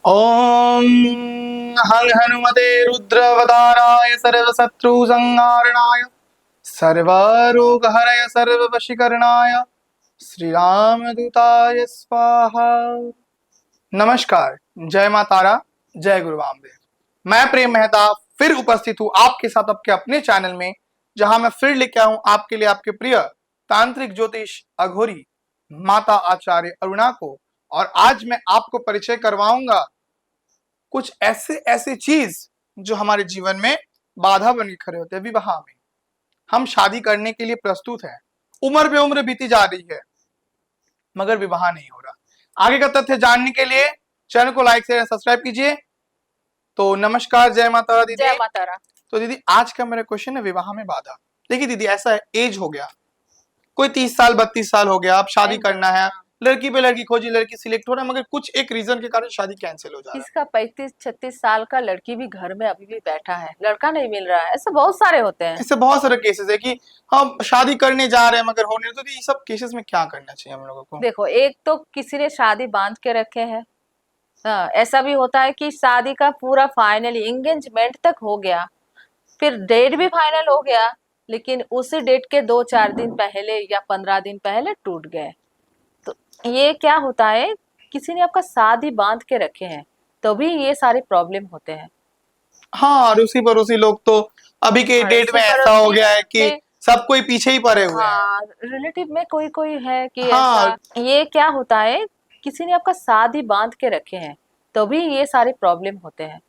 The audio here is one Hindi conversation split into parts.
ओम हं हनुमते रुद्रवताराय सर्वशत्रुसंहारणाय सर्वरोगहरय सर्ववशीकरणाय श्री रामदूताय स्वाहा। नमस्कार, जय मां तारा, जय गुरु रामदेव। मैं प्रेम मेहता फिर उपस्थित हूँ आपके साथ आपके अपने चैनल में, जहां मैं फिर लेके आऊं आपके लिए आपके प्रिय तांत्रिक ज्योतिष अघोरी माता आचार्य अरुणा को। और आज मैं आपको परिचय करवाऊंगा कुछ ऐसे ऐसे चीज जो हमारे जीवन में बाधा बन के खड़े होते हैं। विवाह में हम शादी करने के लिए प्रस्तुत हैं, उम्र पे उम्र बीती जा रही है, मगर विवाह नहीं हो रहा। आगे का तथ्य जानने के लिए चैनल को लाइक शेयर सब्सक्राइब कीजिए। तो नमस्कार, जय माता दीदी। जय माता रा। तो दीदी, आज का मेरा क्वेश्चन है विवाह में बाधा। देखिए दीदी, ऐसा है, एज हो गया, कोई 30 साल 32 साल हो गया, अब शादी करना है, लड़की पे लड़की खोजी, लड़की सिलेक्ट हो रहा है, मगर कुछ एक रीजन के कारण शादी कैंसिल हो जा रहा है। इसका 35-36 साल का लड़की भी घर में अभी भी बैठा है, लड़का नहीं मिल रहा है। ऐसे बहुत सारे होते हैं। ऐसे बहुत सारे केसेस है कि हम शादी करने जा रहे हैं मगर होने, तो ये सब केसेस में क्या करना चाहिए हम लोगों को? देखो, एक तो किसी ने शादी बांध के रखे हैं। हाँ, ऐसा भी होता है कि शादी का पूरा फाइनली एंगेजमेंट तक हो गया, फिर डेट भी फाइनल हो गया, लेकिन उसी डेट के 2-4 दिन पहले या 15 दिन पहले टूट गए। तो ये क्या होता है, किसी ने आपका शादी बांध के रखे हैं, तभी ये सारे प्रॉब्लम होते हैं। हाँ, रूसी पड़ोसी लोग तो अभी के डेट में ऐसा हो गया है कि सब कोई पीछे ही पड़े हुए हैं। हाँ, रिलेटिव में कोई कोई है कि हाँ, ऐसा। ये क्या होता है, किसी ने आपका शादी बांध के रखे हैं, तभी ये सारे प्रॉब्लम होते हैं।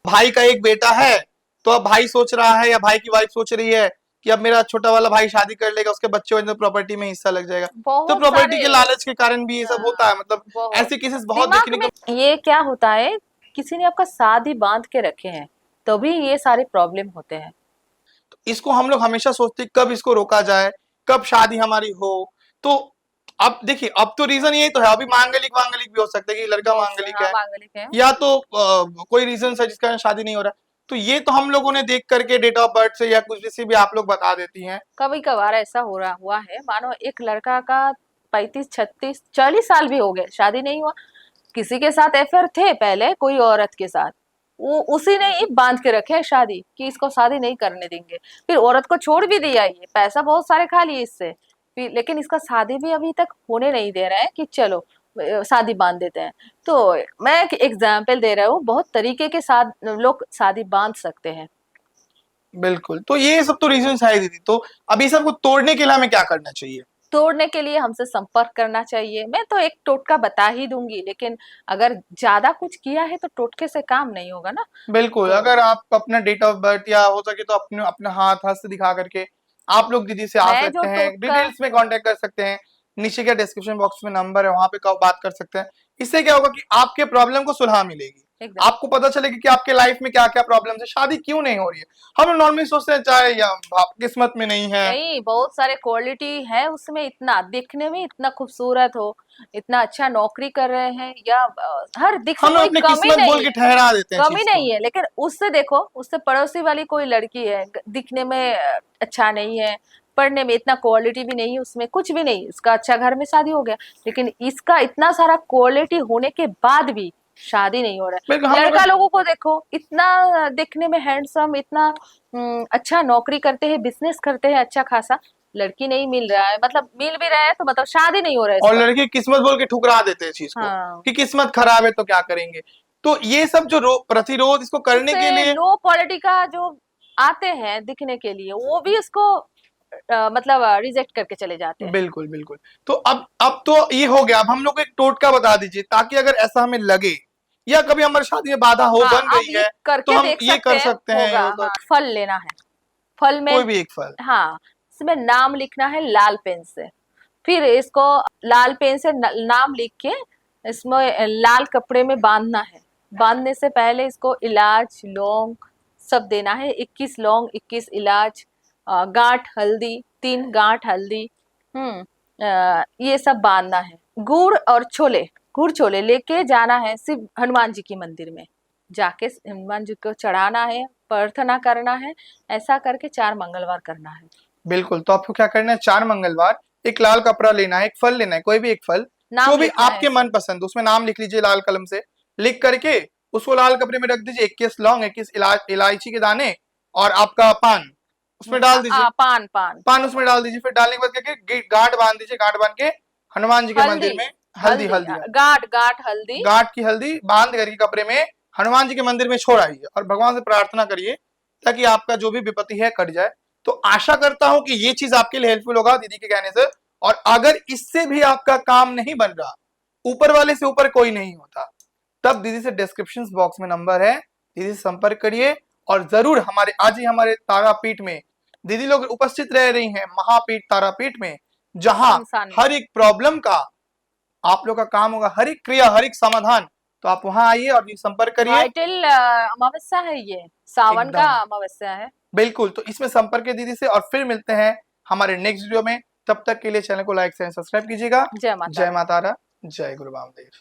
भाई का एक बेटा है, तो अब भाई सोच रहा है या भाई की वाइफ सोच रही है कि अब मेरा छोटा वाला भाई शादी कर लेगा, उसके बच्चे हो तो प्रॉपर्टी में हिस्सा लग जाएगा। तो प्रॉपर्टी के लालच के कारण भी ये सब होता है। मतलब ऐसे केसेस बहुत देखने को। ये क्या होता है, किसी ने आपका शादी बांध के रखे हैं, तभी ये सारे प्रॉब्लम होते हैं। तो इसको हम लोग हमेशा सोचते कब इसको रोका जाए, कब शादी हमारी हो। तो अब देखिए, अब तो रीजन यही तो है, अभी मांगलिक वांगलिक भी हो सकता है कि लड़का मांगलिक है, मांगलिक है, या तो कोई रीजन है जिसका शादी नहीं हो रहा। तो ये तो हम लोगों ने देख करके डेट ऑफ बर्थ से या कुछ भी से भी आप लोग बता देती हैं। कभी कभार ऐसा हो रहा हुआ है। मानो एक लड़का का 35-36-40 साल भी हो गए, शादी नहीं हुआ, किसी के साथ अफेयर थे पहले, कोई औरत के साथ, वो उसी ने ही बांध के रखे है शादी कि इसको शादी नहीं करने देंगे। फिर औरत को छोड़ भी दिया, ये पैसा बहुत सारे खा लिए इससे, फिर लेकिन इसका शादी भी अभी तक होने नहीं दे रहा है कि चलो शादी बांध देते हैं। तो मैं एक एग्जाम्पल दे रहा हूँ, बहुत तरीके के साथ लोग शादी बांध सकते हैं। बिल्कुल, तो ये सब तो रीजन है दीदी। तो अभी सबको तोड़ने के लिए हमें क्या करना चाहिए? तोड़ने के लिए हमसे संपर्क करना चाहिए। मैं तो एक टोटका बता ही दूंगी, लेकिन अगर ज्यादा कुछ किया है तो टोटके से काम नहीं होगा ना। बिल्कुल, तो अगर आप अपना डेट ऑफ बर्थ या हो सके तो अपने अपना हाथ हस्त दिखा करके आप लोग दीदी से आ मैं जो सकते हैं, टोटका डिटेल्स में कांटेक्ट कर सकते हैं। नीचे के डिस्क्रिप्शन बॉक्स में नंबर है, वहां पे बात कर सकते हैं। इससे क्या होगा कि आपके प्रॉब्लम को सुलह मिलेगी, एकदम आपको पता चलेगा कि आपके लाइफ में क्या क्या प्रॉब्लम है, शादी क्यों नहीं हो रही है। हम नॉर्मली सोचते हैं चाहे या किस्मत में नहीं है। नहीं, बहुत सारे क्वालिटी है उसमें, इतना दिखने में इतना खूबसूरत हो, इतना अच्छा नौकरी कर रहे हैं, या हर दिख से हम कोई अपनी कमी किस्मत नहीं बोल के है, ठहरा देते हैं कमी चीज को। नहीं है। लेकिन उससे देखो, उससे पड़ोसी वाली कोई लड़की है, दिखने में अच्छा नहीं है, पढ़ने में इतना क्वालिटी भी नहीं है, उसमें कुछ भी नहीं, इसका अच्छा घर में शादी हो गया, लेकिन इसका इतना सारा क्वालिटी होने के बाद भी शादी नहीं हो रहा बिल्कुल, है। हम लोग लड़का लोगों को देखो, इतना दिखने में हैंडसम, इतना अच्छा नौकरी करते हैं, बिजनेस करते हैं अच्छा खासा, लड़की नहीं मिल रहा है, मतलब मिल भी रहा है तो मतलब शादी नहीं हो रहा है और इसका। लड़की किस्मत बोल के ठुकरा देते हैं चीज को हाँ, कि किस्मत खराब है तो क्या करेंगे। तो ये सब जो प्रतिरोध इसको करने के उससे लिए। लो क्वालिटी का जो आते हैं दिखने के लिए, वो भी इसको मतलब रिजेक्ट करके चले जाते हैं। बिल्कुल बिल्कुल। तो अब तो ये हो गया, अब हम लोग को एक टोटका बता दीजिए ताकि अगर ऐसा हमें लगे या कभी हमारी शादी में बाधा हो हाँ, बन आप गई ये है तो करके हम देख ये सकते कर हैं, सकते हैं। होगा। हाँ, फल लेना है, फल में कोई भी एक फल। हाँ, इसमें नाम लिखना है लाल पेन से। फिर इसको लाल पेन से नाम लिख के इसमें लाल कपड़े में बांधना है। बांधने से पहले इसको इलाच, लौंग सब देना है। 21 लौंग, 21 इलाच, गांठ हल्दी, 3 गांठ हल्दी, ये सब बांधना है। गुड़ और छोले, गुड़ छोले लेके जाना है सिर्फ हनुमान जी की मंदिर में, जाके हनुमान जी को चढ़ाना है, प्रार्थना करना है। ऐसा करके 4 मंगलवार करना है। बिल्कुल, तो आपको क्या करना है, 4 मंगलवार एक लाल कपड़ा लेना है, एक फल लेना है, कोई भी एक फल नाम जो भी लिखना है आपके मन पसंद, उसमें नाम लिख लीजिए लाल कलम से। लिख करके उसको लाल कपड़े में रख दीजिए। 21 लौंग, 21 इलायची के दाने और आपका पान उसमें डाल दीजिए। पान पान पान उसमें डाल दीजिए। फिर डालने के बाद क्या कि गांठ बांध दीजिए। गांठ बांध के हनुमान जी के मंदिर में हल्दी गांठ गांठ हल्दी, गांठ की हल्दी बांध करके कपड़े में हनुमान जी के मंदिर में छोड़ आइए और भगवान से प्रार्थना करिए ताकि आपका जो भी विपत्ति है कट जाए। तो आशा करता हूं कि ये चीज आपके लिए हेल्पफुल होगा दीदी के कहने से। और अगर इससे भी आपका काम नहीं बन रहा, ऊपर वाले से ऊपर कोई नहीं होता, तब दीदी से डिस्क्रिप्शन बॉक्स में नंबर है, दीदी से संपर्क करिए। और जरूर आज ही हमारे तारापीठ में दीदी लोग उपस्थित रह रही हैं, महापीठ तारापीठ में, जहां हर एक प्रॉब्लम का आप लोग का काम होगा, हर एक क्रिया, हर एक समाधान। तो आप वहां आइए और संपर्क करिए। वाइटल अमावस्या है, ये सावन का अमावस्या है। बिल्कुल, तो इसमें संपर्क है दीदी से। और फिर मिलते हैं हमारे नेक्स्ट वीडियो में। तब तक के लिए चैनल को लाइक एंड सब्सक्राइब कीजिएगा। जय माता जय माता रा, जय गुरु वामदेव।